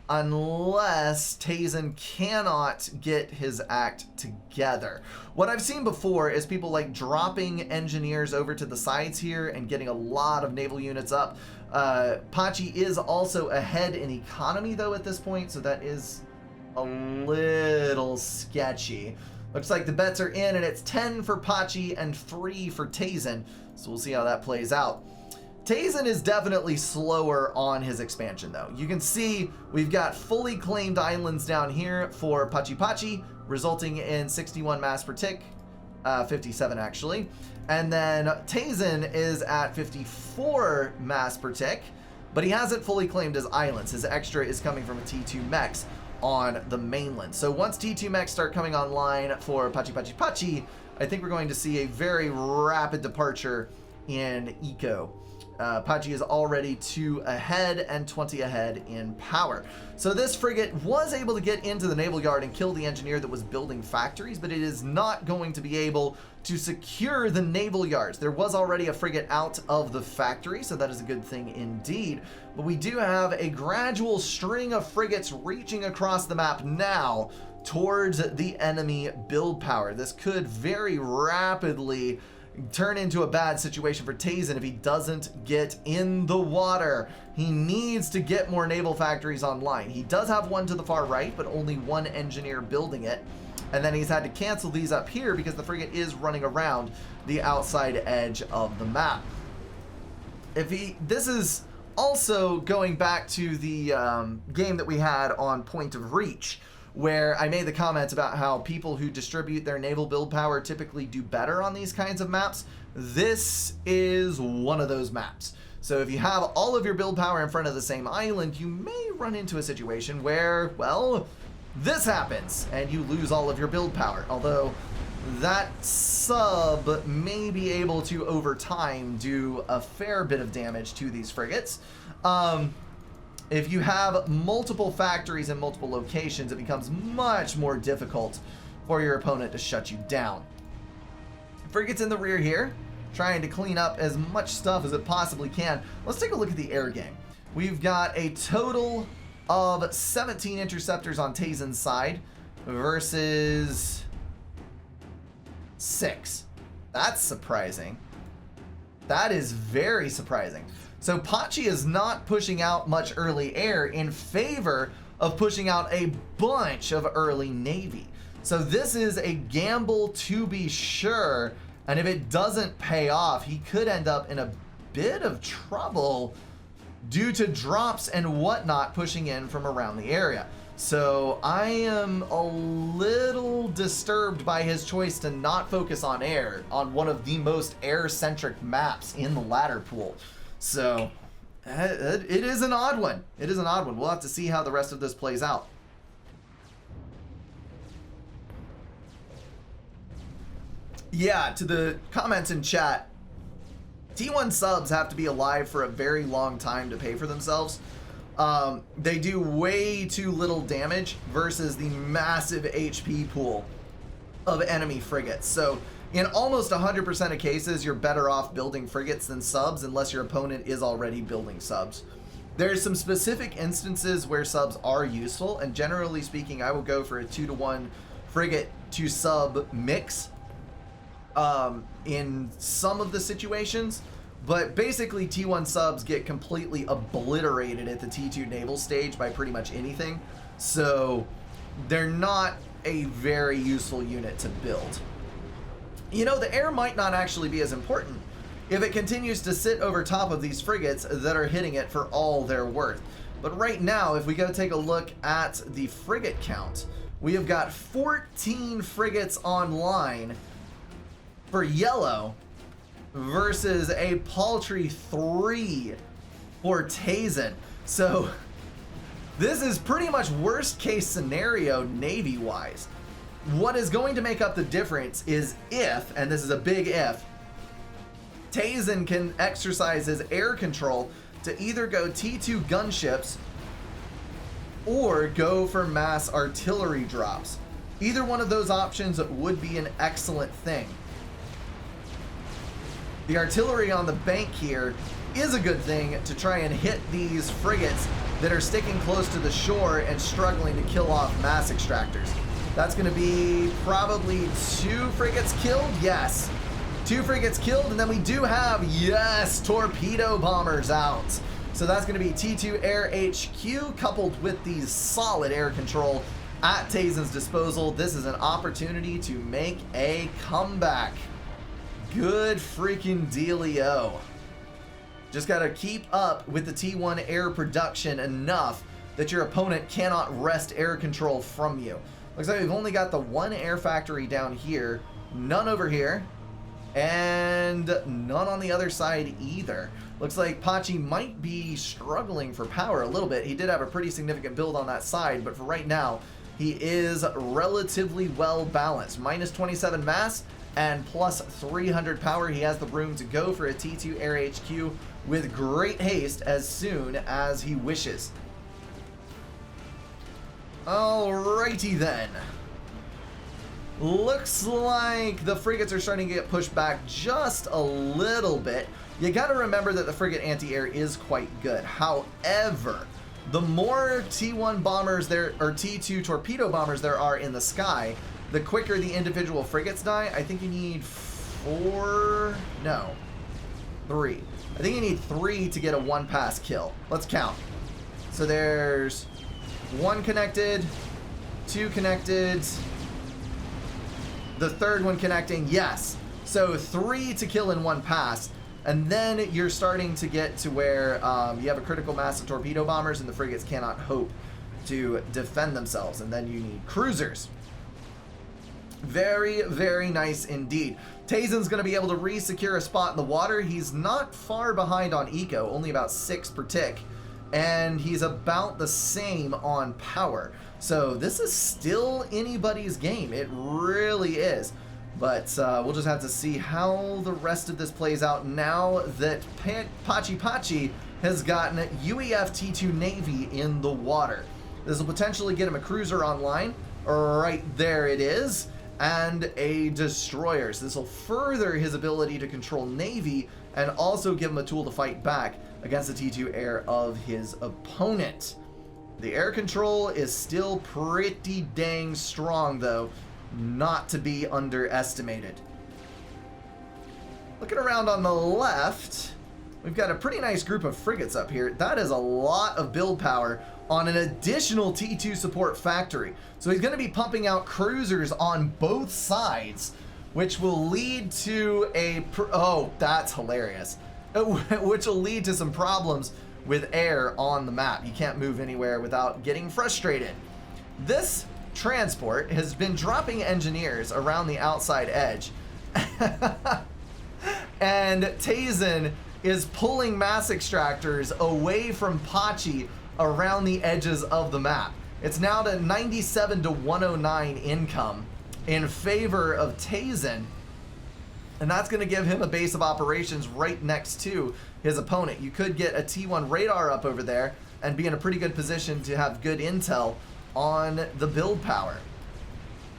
unless Tazen cannot get his act together. What I've seen before is people like dropping engineers over to the sides here and getting a lot of naval units up. Pachi is also ahead in economy though at this point, so that is a little sketchy. Looks like the bets are in, and it's 10 for Pachi and 3 for Tazen. So we'll see how that plays out. Tazen is definitely slower on his expansion, though. You can see we've got fully claimed islands down here for Pachi, resulting in 61 mass per tick. 57, actually. And then Tazen is at 54 mass per tick, but he hasn't fully claimed his islands. His extra is coming from a T2 mechs on the mainland. So once T2 mechs start coming online for Pachi, I think we're going to see a very rapid departure in eco. Pachi is already 2 ahead and 20 ahead in power. So this frigate was able to get into the naval yard and kill the engineer that was building factories, but it is not going to be able to secure the naval yards. There was already a frigate out of the factory, so that is a good thing indeed. But we do have a gradual string of frigates reaching across the map now towards the enemy build power. This could very rapidly turn into a bad situation for Tazen if he doesn't get in the water. He needs to get more naval factories online. He does have one to the far right, but only 1 engineer building it. And then he's had to cancel these up here because the frigate is running around the outside edge of the map. This is also going back to the game that we had on Point of Reach, where I made the comments about how people who distribute their naval build power typically do better on these kinds of maps. This is one of those maps. So if you have all of your build power in front of the same island, you may run into a situation where, well, this happens and you lose all of your build power. Although that sub may be able to, over time, do a fair bit of damage to these frigates. If you have multiple factories in multiple locations, it becomes much more difficult for your opponent to shut you down. Frigates in the rear here, trying to clean up as much stuff as it possibly can. Let's take a look at the air game. We've got a total of 17 interceptors on Tazen's side versus 6. That's surprising. That is very surprising. So Pachi is not pushing out much early air in favor of pushing out a bunch of early Navy. So this is a gamble to be sure, and if it doesn't pay off, he could end up in a bit of trouble due to drops and whatnot pushing in from around the area. So I am a little disturbed by his choice to not focus on air on one of the most air-centric maps in the ladder pool. So it is an odd one. It is an odd one. We'll have to see how the rest of this plays out. Yeah, to the comments in chat, T1 subs have to be alive for a very long time to pay for themselves. They do way too little damage versus the massive HP pool of enemy frigates. So in almost 100% of cases, you're better off building frigates than subs unless your opponent is already building subs. There's some specific instances where subs are useful, and generally speaking, I will go for a 2-to-1 frigate to sub mix in some of the situations. But basically, T1 subs get completely obliterated at the T2 naval stage by pretty much anything. So they're not a very useful unit to build. You know, the air might not actually be as important if it continues to sit over top of these frigates that are hitting it for all they're worth. But right now, if we go take a look at the frigate count, we have got 14 frigates online for yellow versus a paltry 3 for Tazen. So this is pretty much worst case scenario Navy-wise. What is going to make up the difference is if, and this is a big if, Tazen can exercise his air control to either go T2 gunships or go for mass artillery drops. Either one of those options would be an excellent thing. The artillery on the bank here is a good thing to try and hit these frigates that are sticking close to the shore and struggling to kill off mass extractors. That's going to be probably 2 frigates killed. Yes, 2 frigates killed, and then we do have, yes, torpedo bombers out. So that's going to be T2 Air HQ coupled with the solid air control at Tazen's disposal. This is an opportunity to make a comeback. Good freaking dealio. Just got to keep up with the T1 air production enough that your opponent cannot wrest air control from you. Looks like we've only got the 1 air factory down here, none over here, and none on the other side either. Looks like Pachi might be struggling for power a little bit. He did have a pretty significant build on that side, but for right now, he is relatively well balanced. Minus 27 mass and plus 300 power. He has the room to go for a T2 Air HQ with great haste as soon as he wishes. Alrighty then. Looks like the frigates are starting to get pushed back just a little bit. You got to remember that the frigate anti-air is quite good. However, the more T1 bombers there, or T2 torpedo bombers there are in the sky, the quicker the individual frigates die. I think you need 3. I think you need 3 to get a 1-pass kill. Let's count. So there's 1 connected, 2 connected, the 3rd one connecting, yes. So 3 to kill in 1 pass, and then you're starting to get to where you have a critical mass of torpedo bombers and the frigates cannot hope to defend themselves, and then you need cruisers. Very, very nice indeed. Tazen's going to be able to re-secure a spot in the water. He's not far behind on eco, only about 6 per tick, and he's about the same on power. So this is still anybody's game. It really is. But we'll just have to see how the rest of this plays out now that Pachi Pachi has gotten UEF T2 Navy in the water. This will potentially get him a cruiser online. Right there it is. And a destroyer. So this will further his ability to control Navy and also give him a tool to fight back against the T2 air of his opponent. The air control is still pretty dang strong, though, not to be underestimated. Looking around on the left, we've got a pretty nice group of frigates up here. That is a lot of build power on an additional T2 support factory. So he's going to be pumping out cruisers on both sides, which will lead to a... oh, that's hilarious. Which will lead to some problems with air on the map. You can't move anywhere without getting frustrated. This transport has been dropping engineers around the outside edge. And Tazen is pulling mass extractors away from Pachi around the edges of the map. It's now to 97 to 109 income in favor of Tazen. And that's going to give him a base of operations right next to his opponent. You could get a T1 radar up over there and be in a pretty good position to have good intel on the build power.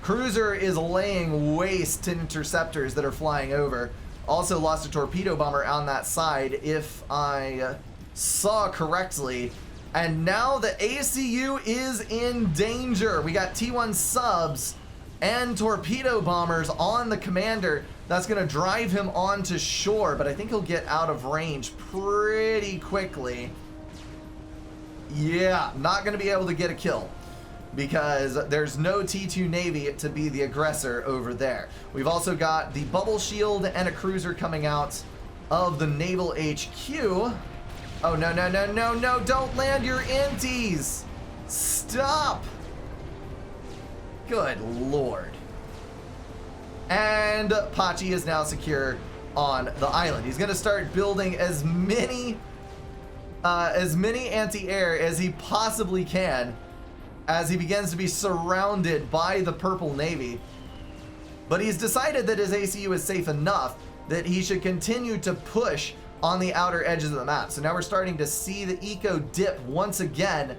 Cruiser is laying waste to interceptors that are flying over. Also lost a torpedo bomber on that side, if I saw correctly. And now the ACU is in danger. We got T1 subs and torpedo bombers on the commander. That's going to drive him onto shore, but I think he'll get out of range pretty quickly. Yeah, not going to be able to get a kill because there's no T2 Navy to be the aggressor over there. We've also got the bubble shield and a cruiser coming out of the Naval HQ. Oh, no, no, no, no, no, don't land your inties. Stop. Good Lord. And Pachi is now secure on the island. He's going to start building as many anti-air as he possibly can as he begins to be surrounded by the Purple Navy. But he's decided that his ACU is safe enough that he should continue to push on the outer edges of the map. So now we're starting to see the eco dip once again.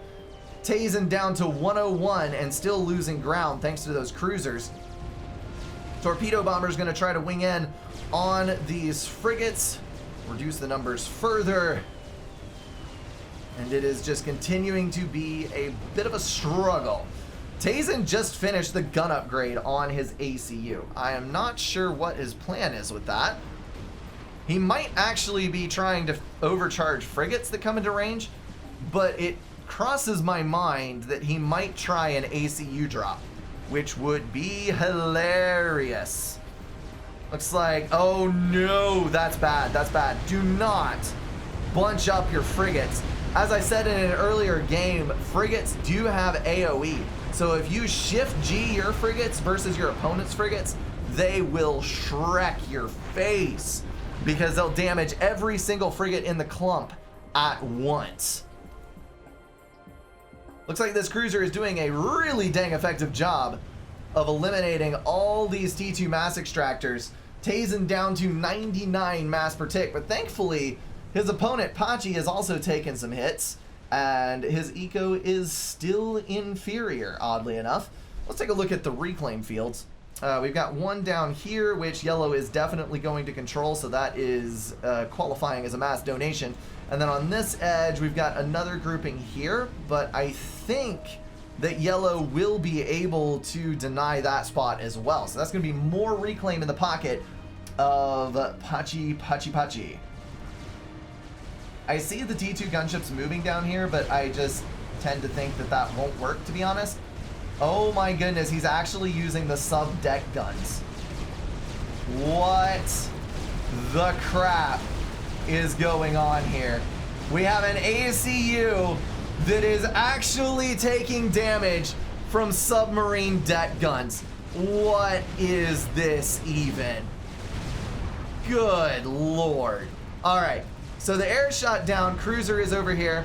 Tazen down to 101 and still losing ground thanks to those cruisers. Torpedo bomber's going to try to wing in on these frigates, reduce the numbers further, and it is just continuing to be a bit of a struggle. Tazen just finished the gun upgrade on his ACU. I am not sure what his plan is with that. He might actually be trying to overcharge frigates that come into range, but it crosses my mind that he might try an ACU drop, which would be hilarious. Looks like, oh no, that's bad, that's bad. Do not bunch up your frigates. As I said in an earlier game, frigates do have AoE. So if you shift G your frigates versus your opponent's frigates, they will Shrek your face because they'll damage every single frigate in the clump at once. Looks like this cruiser is doing a really dang effective job of eliminating all these T2 mass extractors. Tazen down to 99 mass per tick, but thankfully His opponent, Pachi, has also taken some hits, and his eco is still inferior, oddly enough. Let's take a look at the reclaim fields. We've got one down here, which yellow is definitely going to control, so that is qualifying as a mass donation. And then on this edge, we've got another grouping here, but I think that yellow will be able to deny that spot as well. So that's going to be more reclaim in the pocket of Pachi. I see the T2 gunships moving down here, but I just tend to think that that won't work, to be honest. Oh my goodness, he's actually using the sub-deck guns. What the crap is going on here? We have an ACU that is actually taking damage from submarine deck guns. What is this even? Good lord. All right, so the air shot down, cruiser is over here.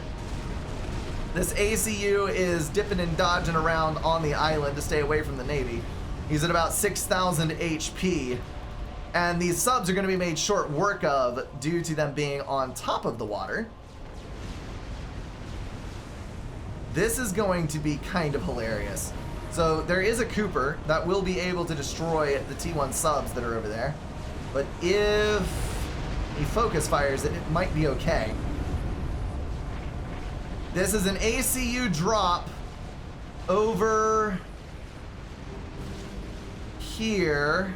This ACU is dipping and dodging around on the island to stay away from the Navy. He's at about 6,000 HP. And these subs are going to be made short work of due to them being on top of the water. This is going to be kind of hilarious. So there is a Cooper that will be able to destroy the T1 subs that are over there. But if he focus fires it, it might be okay. This is an ACU drop over here,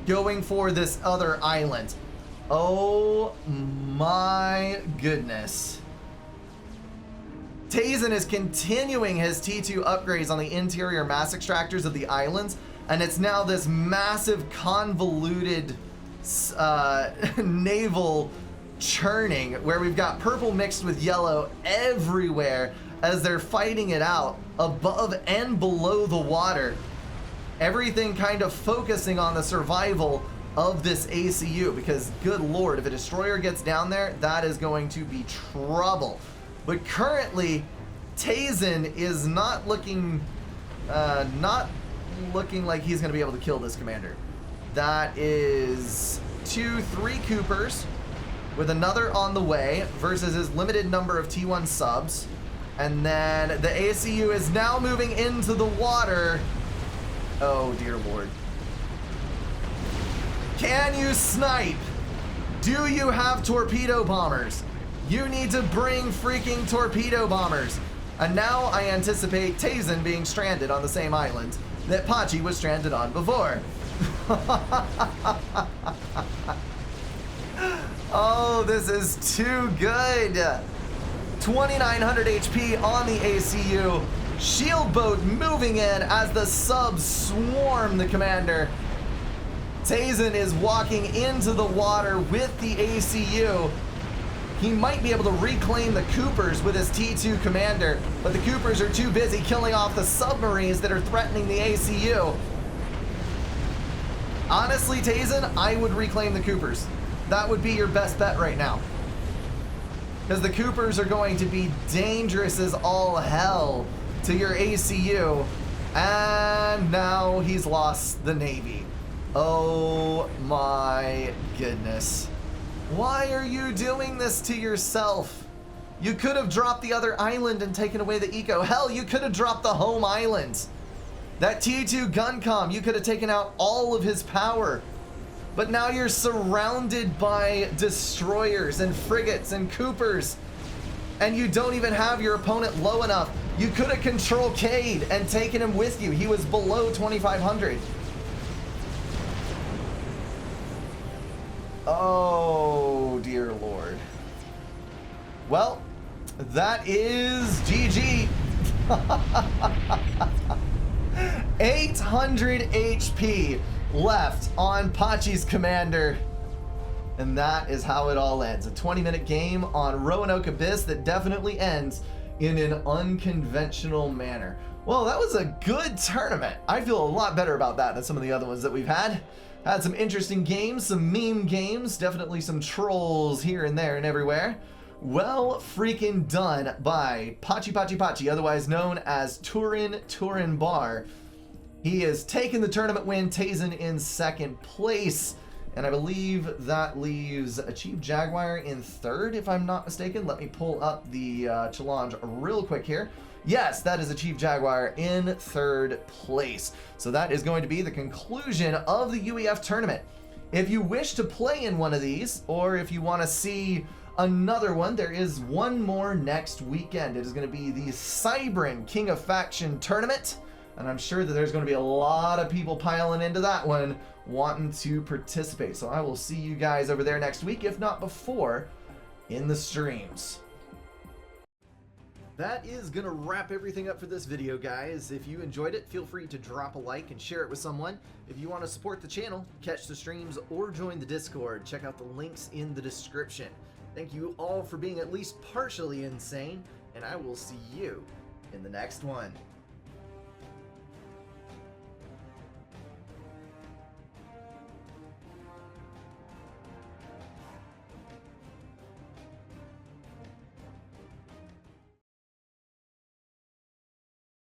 going for this other island. Oh my goodness. Tazen is continuing his T2 upgrades on the interior mass extractors of the islands, and it's now this massive convoluted naval churning where we've got purple mixed with yellow everywhere as they're fighting it out above and below the water. Everything kind of focusing on the survival of this ACU, because good lord, if a destroyer gets down there, that is going to be trouble. But currently, Tazen is not looking like he's going to be able to kill this commander. That is 2-3 Coopers with another on the way versus his limited number of T1 subs. And then the ACU is now moving into the water. Oh dear lord. Can you snipe? Do you have torpedo bombers? You need to bring freaking torpedo bombers. And now I anticipate Tazen being stranded on the same island that Pachi was stranded on before. Oh, this is too good. 2,900 HP on the ACU. Shield boat moving in as the subs swarm the commander. Tazen is walking into the water with the ACU. He might be able to reclaim the Coopers with his T2 commander, but the Coopers are too busy killing off the submarines that are threatening the ACU. Honestly, Tazen, I would reclaim the Coopers. That would be your best bet right now. Because the Coopers are going to be dangerous as all hell to your ACU. And now he's lost the Navy. Oh my goodness. Why are you doing this to yourself? You could have dropped the other island and taken away the eco. Hell, you could have dropped the home island. That T2 Guncom, you could have taken out all of his power. But now you're surrounded by destroyers and frigates and Coopers. And you don't even have your opponent low enough. You could have controlled Cade and taken him with you. He was below 2,500. Oh, dear Lord. Well, that is GG. 800 HP left on Pachi's commander. And that is how it all ends. A 20-minute game on Roanoke Abyss that definitely ends in an unconventional manner. Well, that was a good tournament. I feel a lot better about that than some of the other ones that we've had. Had some interesting games, some meme games, definitely some trolls here and there and everywhere. Well freaking done by Pachi, otherwise known as Turin Bar. He has taken the tournament win, Tazen in second place. And I believe that leaves Achieve Jaguar in third, if I'm not mistaken. Let me pull up the challenge real quick here. Yes, that is Achieve Jaguar in third place. So that is going to be the conclusion of the UEF tournament. If you wish to play in one of these, or if you want to see another one, there is one more next weekend. It is going to be the Cybran King of Faction tournament. And I'm sure that there's going to be a lot of people piling into that one wanting to participate. So I will see you guys over there next week, if not before, in the streams. That is going to wrap everything up for this video, guys. If you enjoyed it, feel free to drop a like and share it with someone. If you want to support the channel, catch the streams, or join the Discord, check out the links in the description. Thank you all for being at least partially insane, and I will see you in the next one.